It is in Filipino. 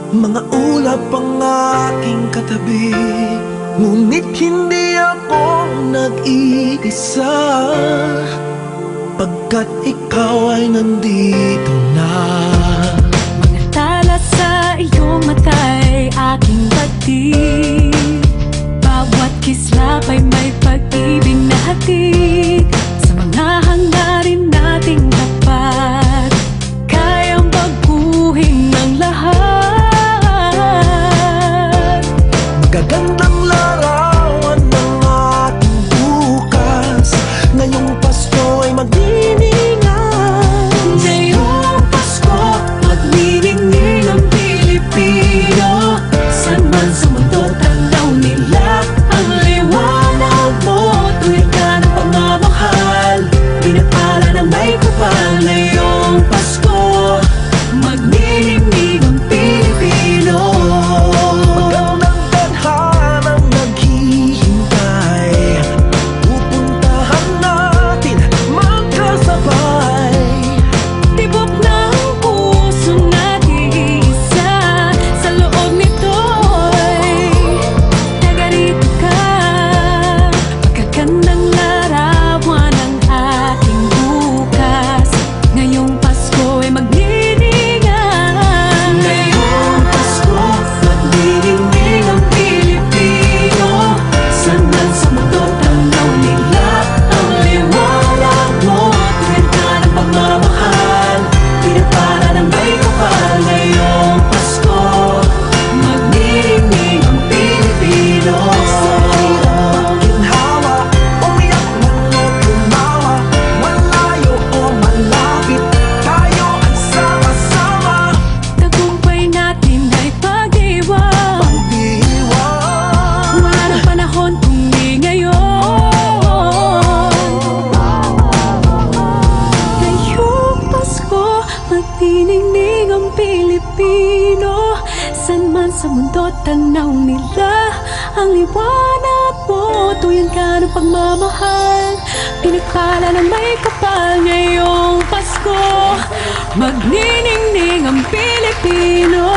Mga ulap ang aking katabi, ngunit hindi ako nag-iisa, pagkat ikaw ay nandito na. Mga tala sa iyong mata'y aking batid, bawat kislap ay may pag-ibig na hatid. Sa mga hangarin nating dapat kayang baguhin ng lahat. Magagandang larawan ng ating bukas, ngayong Pasko ay magdiningan. Ngayong Pasko, magniningning ang Pilipino. San man sa mundo, tanaw nila ang liwanag mo. Tuwid ka ng pagmamahal, pinagpala ng may kapal. Ngayong Pasko, magniningning ang Pilipino. Magandang tadhanang naghihintay, pupuntahan natin magkasabay. Tibok ng puso natin iisa, sa loob nito'y tagarito ka. Magagandang larawan ng ating bukas, ngayong Pasko ay magdiningan. Ngayong Pasko, magdiningan ang Pilipino. San man sa mundo, tanaw nila ang liwanag mo. Tuwid ka ng pagmamahal, pinagpala ng may kapal. Ngayong Pasko, magdiningan ang Pilipino. Sa hirap ginhawa, umiyak man o tumawa, malayo o malapit, tayo ay sama-sama. Tagumpay natin ay pag-iwan, Pag-iwan, wala nang panahon kung di ngayon. Ngayong Pasko, magniningning ang Pilipino. San man sa mundo, tanaw nila ang liwanag mo. Tuyan ka ng pagmamahal, pinagpala ng may kapal. Ngayong Pasko, magniningning ang Pilipino.